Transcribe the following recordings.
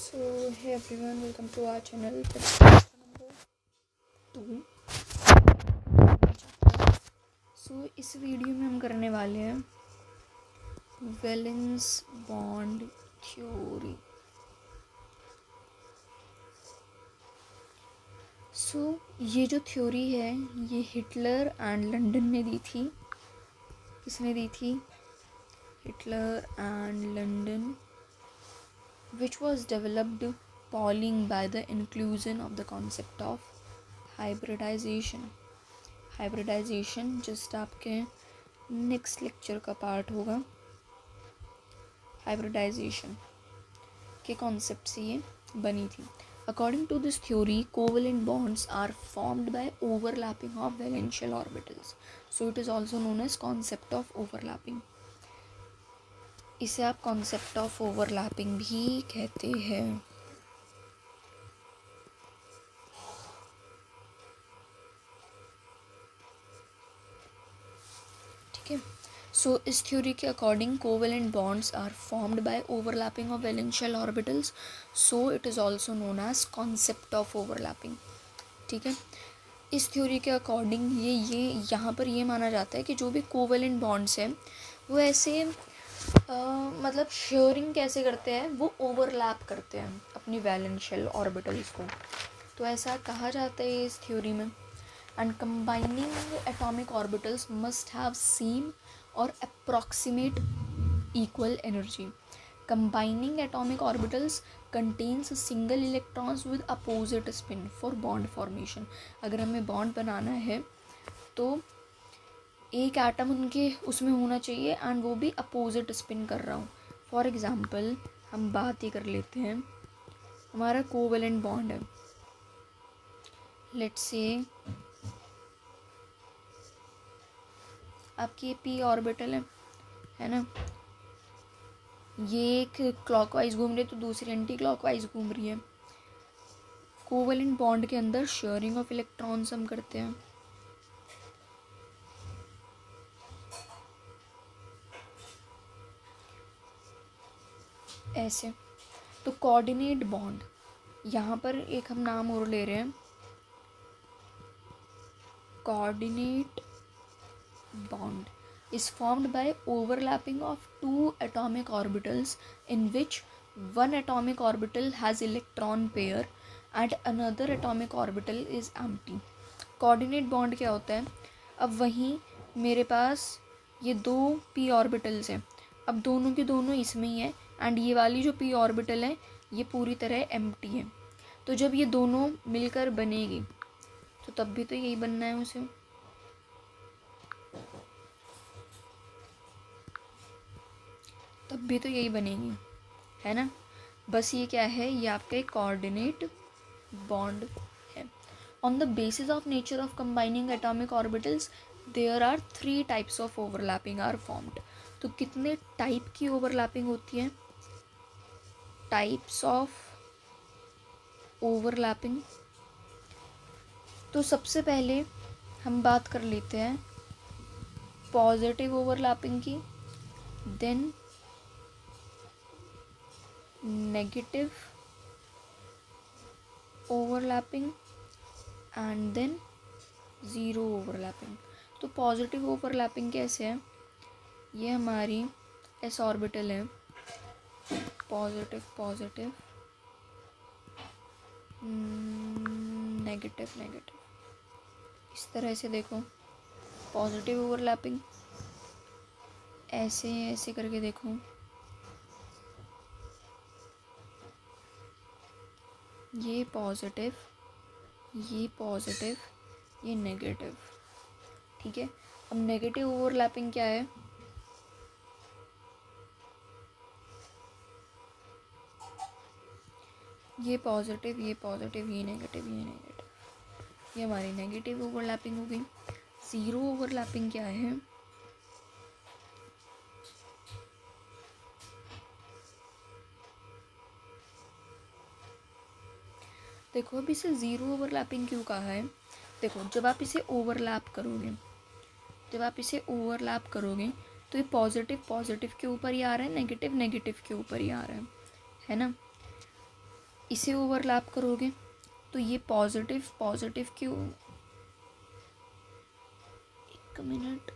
So hey everyone, welcome to our channel. Number 2 So इस video में हम करने वाले हैं वैलेंस बॉन्ड थ्योरी। ये जो थ्योरी है ये हिटलर एंड लंदन ने दी थी। किसने दी थी? Hitler and London, which was developed Pauling by the inclusion of the concept of hybridization. Hybridization just आपके नेक्स्ट लेक्चर का पार्ट होगा। हाइब्रिडाइजेशन के कॉन्सेप्ट से ये बनी थी। According to this theory, covalent bonds are formed by overlapping of valential orbitals. So it is also known as concept of overlapping. इसे आप कॉन्सेप्ट ऑफ ओवरलैपिंग भी कहते हैं। ठीक है। सो इस थ्योरी के according covalent bonds are formed by overlapping of valential orbitals, so it is also known as concept of overlapping. ठीक है। इस थ्योरी के अकॉर्डिंग ये यहाँ पर ये माना जाता है कि जो भी कोवेलेंट बॉन्ड्स हैं वो ऐसे मतलब शेयरिंग कैसे करते हैं, वो ओवरलैप करते हैं अपनी वैलेंशियल ऑर्बिटल्स को। तो ऐसा कहा जाता है इस थ्योरी में। And combining atomic orbitals must have same और approximate equal energy. Combining atomic orbitals contains single electrons with opposite spin for bond formation. अगर हमें बॉन्ड बनाना है तो एक एटम उनके उसमें होना चाहिए एंड वो भी अपोजिट स्पिन कर रहा हूँ। फॉर एग्ज़ाम्पल हम बात ही कर लेते हैं, हमारा कोवेलेंट बॉन्ड है। लेट्स से आपकी पी ऑर्बिटल है ना, ये एक क्लॉकवाइज घूम रही है तो दूसरी एंटी क्लॉकवाइज घूम रही है। कोवेलेंट बॉन्ड के अंदर शेयरिंग ऑफ इलेक्ट्रॉन्स हम करते हैं। ऐसे तो कोऑर्डिनेट बॉन्ड, यहाँ पर एक हम नाम और ले रहे हैं, coordinate bond is formed by overlapping of two atomic orbitals in which one atomic orbital has electron pair and another atomic orbital is empty. coordinate bond क्या होता है? अब वहीं मेरे पास ये दो p orbitals हैं, अब दोनों के दोनों इसमें ही है एंड ये वाली जो p orbital है ये पूरी तरह empty है। तो जब ये दोनों मिलकर बनेगी तो तब भी तो यही बनना है उसे। तब भी तो यही बनेगी, है ना। बस ये क्या है, ये आपका एक कोऑर्डिनेट बॉन्ड है। On the basis of nature of combining atomic orbitals there are 3 types of overlapping are formed. तो कितने टाइप की ओवरलैपिंग होती है? Types of overlapping. तो सबसे पहले हम बात कर लेते हैं पॉजिटिव ओवरलैपिंग की, then negative overlapping and then zero overlapping. तो पॉजिटिव ओवरलैपिंग कैसे है? ये हमारी एस ऑर्बिटल है, पॉजिटिव पॉजिटिव नेगेटिव नेगेटिव, इस तरह से देखो पॉजिटिव ओवरलैपिंग। ऐसे ऐसे करके देखो, ये पॉजिटिव, ये नेगेटिव। ठीक है। अब नेगेटिव ओवरलैपिंग क्या है? ये पॉजिटिव, ये नेगेटिव, ये नेगेटिव, ये हमारी नेगेटिव ओवरलैपिंग हो गई। ज़ीरो ओवरलैपिंग क्या है? देखो अब इसे ज़ीरो ओवरलैपिंग क्यों कहा है? देखो जब आप इसे ओवरलैप करोगे तो ये पॉजिटिव के ऊपर ही आ रहा है, नेगेटिव के ऊपर ही आ रहा है ना। इसे ओवरलैप करोगे तो ये पॉजिटिव पॉजिटिव क्यों, एक मिनट,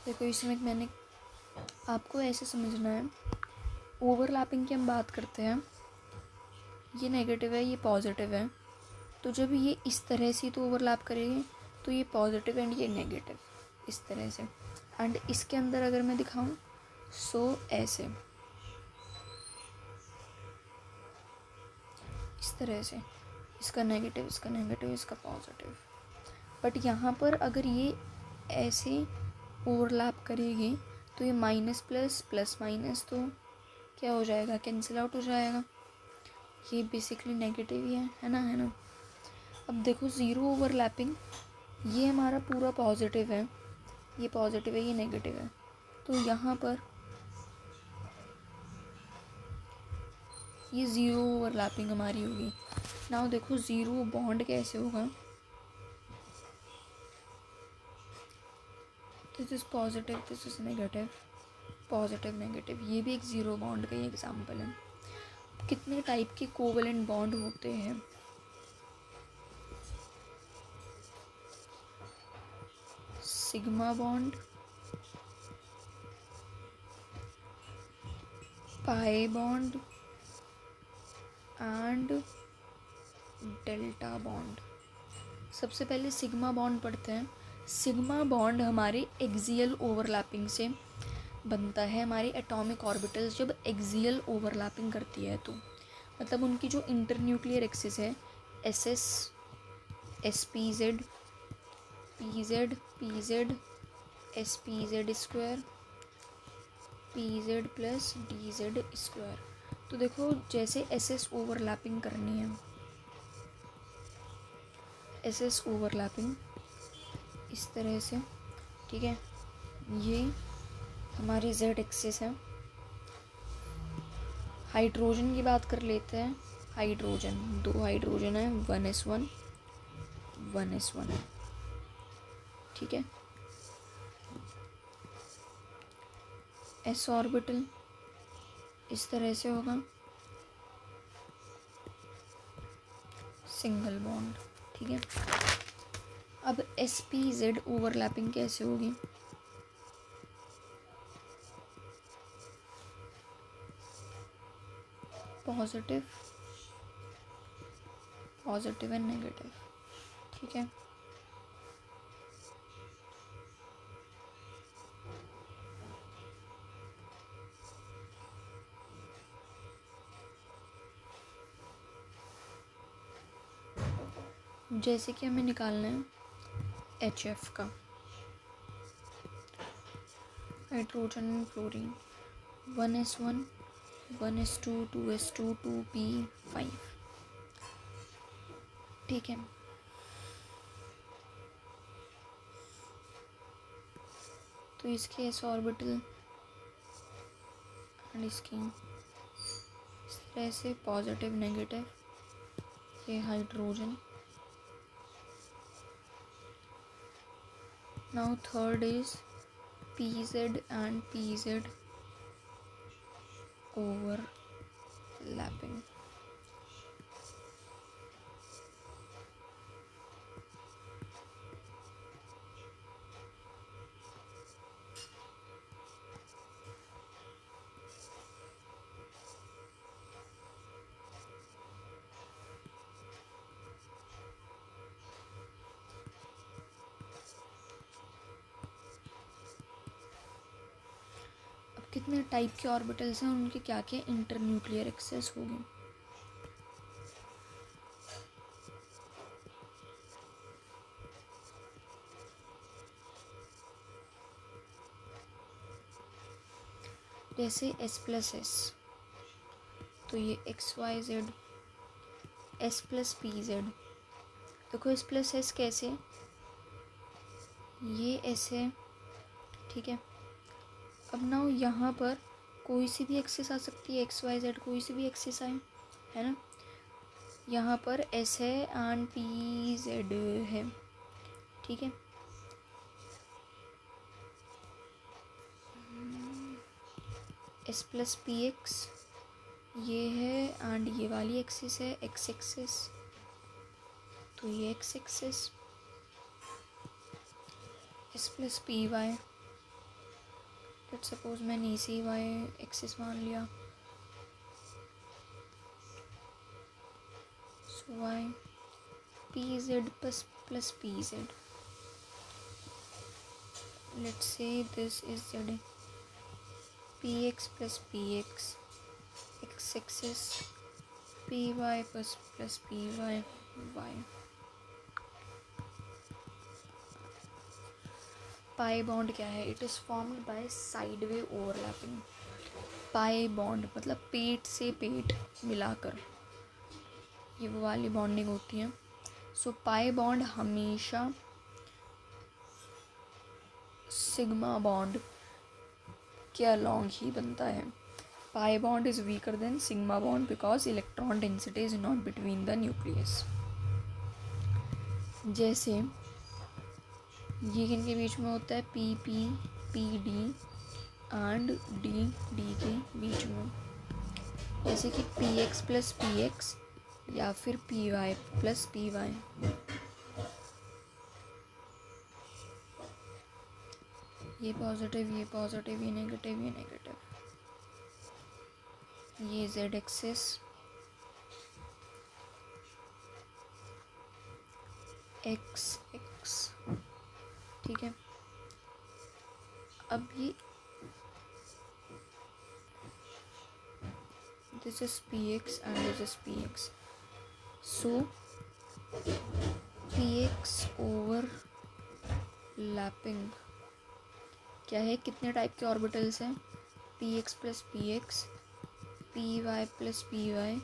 देखो इसमें मैंने आपको ऐसे समझना है, ओवरलैपिंग की हम बात करते हैं, ये नेगेटिव है ये पॉजिटिव है, तो जब ये इस तरह से तो ओवरलैप करेंगे तो ये पॉजिटिव एंड ये नेगेटिव इस तरह से, एंड इसके अंदर अगर मैं दिखाऊं सो ऐसे इस तरह से, इसका नेगेटिव इसका नेगेटिव इसका पॉजिटिव, बट यहाँ पर अगर ये ऐसे ओवरलैप करेगी तो ये माइनस प्लस प्लस माइनस तो क्या हो जाएगा, कैंसिल आउट हो जाएगा, ये बेसिकली नेगेटिव ही है ना, है ना। अब देखो ज़ीरो ओवरलैपिंग, ये हमारा पूरा पॉजिटिव है, ये पॉजिटिव है ये नेगेटिव है, तो यहाँ पर ये ज़ीरो ओवरलैपिंग हमारी होगी। नाउ देखो ज़ीरो बॉन्ड कैसे होगा, this is positive this is negative, positive negative, ये भी एक ज़ीरो बॉन्ड का ही एग्जाम्पल है। कितने टाइप के कोवेलेंट बॉन्ड होते हैं, sigma bond, pi bond and delta bond. सबसे पहले सिग्मा बॉन्ड पढ़ते हैं। सिग्मा बॉन्ड हमारे एक्सियल ओवरलैपिंग से बनता है, हमारी एटॉमिक ऑर्बिटल्स जब एक्सियल ओवरलैपिंग करती है तो, मतलब उनकी जो इंटरन्यूक्लियर एक्सिस है S S S P Z P Z S P Z square P Z plus D Z square, तो देखो जैसे एस एस ओवरलैपिंग करनी है, एस एस ओवरलैपिंग इस तरह से, ठीक है, ये हमारी जेड एक्सिस है। हाइड्रोजन की बात कर लेते हैं, हाइड्रोजन, दो हाइड्रोजन है, 1s1 1s1, ठीक है। एस ऑर्बिटल इस तरह से होगा, सिंगल बॉन्ड, ठीक है। अब एस पी जेड ओवरलैपिंग कैसे होगी, पॉजिटिव पॉजिटिव एंड नेगेटिव, ठीक है। जैसे कि हमें निकालना है एच एफ का, hydrogen and fluorine, 1s1 1s2 2s2 2p5, ठीक है। तो इसके एस ऑर्बिटल एंड इसकी इस तरह से पॉजिटिव नेगेटिव, ये hydrogen. Now third is pz and pz overlapping, कितने टाइप के ऑर्बिटल्स हैं, उनके क्या क्या इंटरन्यूक्लियर एक्सेस होगी। जैसे एस प्लस एस, तो ये x y z, s plus P z, देखो एस प्लस एस कैसे, ये ऐसे, ठीक है। अब ना यहाँ पर कोई सी भी एक्सिस आ सकती है, एक्स वाई जेड कोई सी भी एक्सिस आए, है ना। यहाँ पर एस है एंड पी जेड है, ठीक है। एस प्लस पी एक्स ये है एंड ये वाली एक्सिस है एक्स एक्सिस, तो ये X axis. S plus P Y, let's suppose मैंने इसे वाई एक्सिस मान लिया, so Y P Z plus P Z, let's say this is Z, P x plus P X X axis, P Y plus P Y Y. Pi bond क्या है? It is formed by sideway overlapping. Pi bond मतलब पेट से पेट मिलाकर, ये वो वाली bonding होती है। सो पाई बॉन्ड हमेशा सिग्मा बॉन्ड के अलोंग ही बनता है। Pi bond is weaker than sigma bond because electron density is not between the nucleus. जैसे ये किनके बीच में होता है? P p p d and d d के बीच में, जैसे कि p x plus P x या फिर p Y plus P y. ये पॉजिटिव, ये पॉजिटिव, ये नेगेटिव, ये नेगेटिव। ये जेड एक्सिस, एक्स एक्स, ठीक है। अब ये this is px and this is px, so px overlapping क्या है? कितने टाइप के ऑर्बिटल्स हैं? px plus P x, p Y plus P y,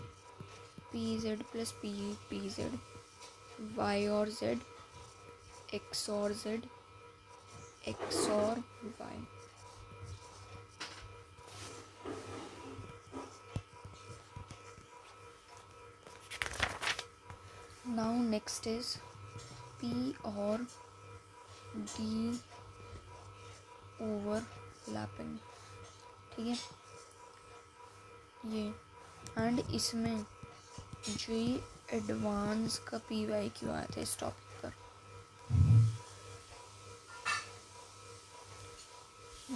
P Z plus P z, y और जेड, एक्स और जेड, एक्स और y. Now next is P और D overlapping, ठीक है। ये एंड इसमें जो ये एडवांस का पी वाई क्यों आया था इस टॉपिक पर,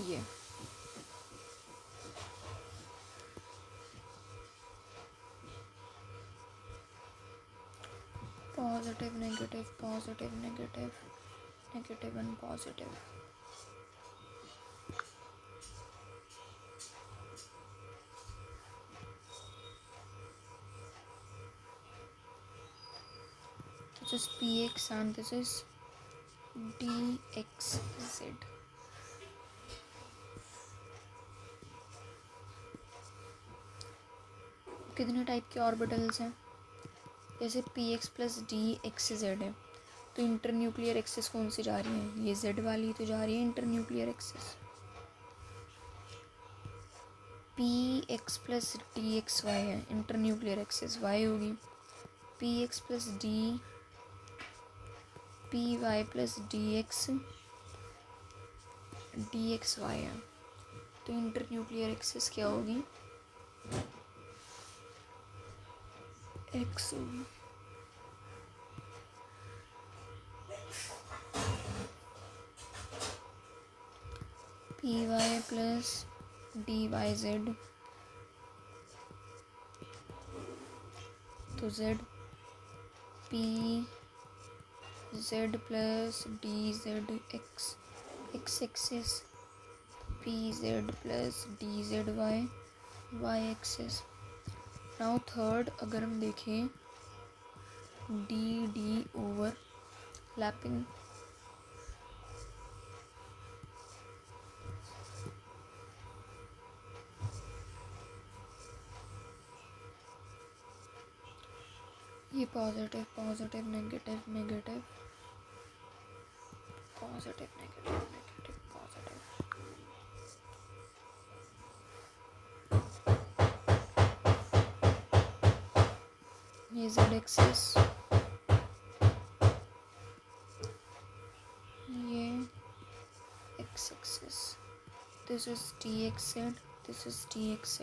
ये positive negative positive negative negative and positive. This is px and this is dxz. कितने टाइप के ऑर्बिटल्स हैं? जैसे px plus D x Z है, तो इंटर न्यूक्लियर एक्सिस कौन सी जा रही है? ये जेड वाली तो जा रही है inter nuclear axis. P x plus D X Y है, इंटर न्यूक्लियर एक्सिस वाई होगी। P x plus D P Y plus D X Y है, तो इंटर न्यूक्लियर एक्सिस क्या होगी? एक्स होगी। P Y plus D Y Z, तो Z P Z plus D Z X X axis, P Z plus D Z Y Y axis. Now third अगर हम देखें D D over lapping, ये positive positive negative negative positive negative negative positive. ये z axis, ये x axis, this is dxz, this is dxz।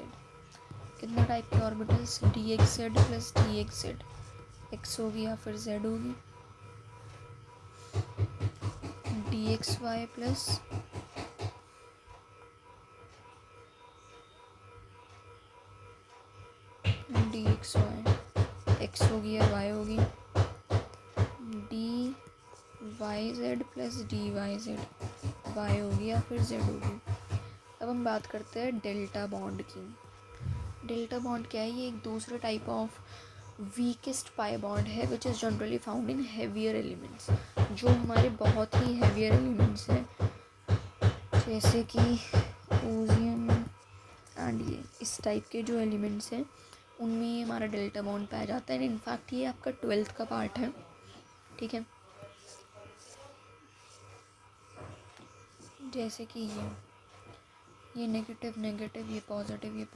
कितने type के orbitals, dxz plus dxz, x होगी या फिर z होगी, dxy प्लस dxy, x होगी या y होगी, dyz प्लस dyz, y होगी या फिर z होगी। अब हम बात करते हैं डेल्टा बॉन्ड की। डेल्टा बॉन्ड क्या है, ये एक दूसरे type of weakest pi bond है which is generally found in heavier elements. जो हमारे बहुत ही हैवियर एलिमेंट्स हैं जैसे कि ओजियम एंड ये इस टाइप के जो एलिमेंट्स हैं उनमें ये हमारा डेल्टा बॉन्ड पाया जाता है। इनफैक्ट ये आपका 12th का पार्ट है, ठीक है। जैसे कि ये नेगेटिव नेगेटिव, ये पॉजिटिव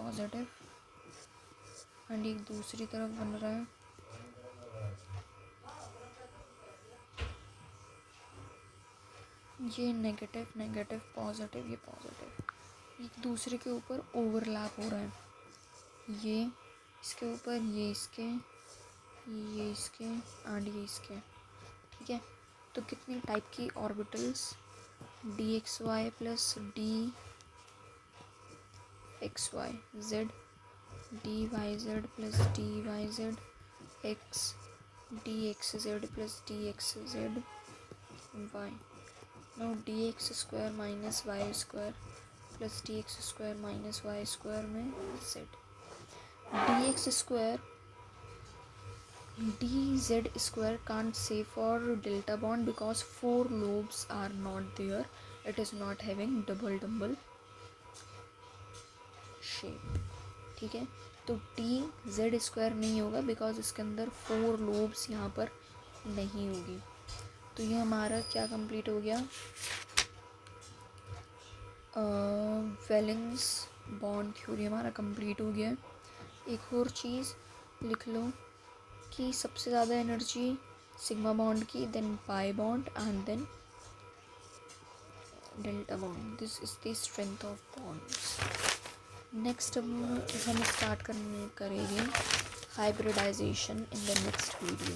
एंड एक दूसरी तरफ बन रहा है, ये नेगेटिव नेगेटिव पॉजिटिव, ये पॉजिटिव, एक दूसरे के ऊपर ओवरलैप हो रहा है। ये इसके ऊपर, ये इसके एंड ये इसके, ठीक है। तो कितनी टाइप की orbitals, dxy plus dxy, z dyz plus dyz, x dxz plus dxz, y। now dx square minus y square plus dx square minus y square में z, dx square dz square can't say for delta bond because 4 lobes are not there, it is not having double shape, ठीक है। तो dz square नहीं होगा because इसके अंदर 4 lobes यहाँ पर नहीं होगी। तो ये हमारा क्या कंप्लीट हो गया, वेलिंग्स बॉन्ड थ्योरी हमारा कंप्लीट हो गया। एक और चीज़ लिख लो कि सबसे ज़्यादा एनर्जी सिग्मा बॉन्ड की, then pi bond and then delta bond, this is the strength of bonds. Next हम स्टार्ट करेंगे hybridisation in the next video.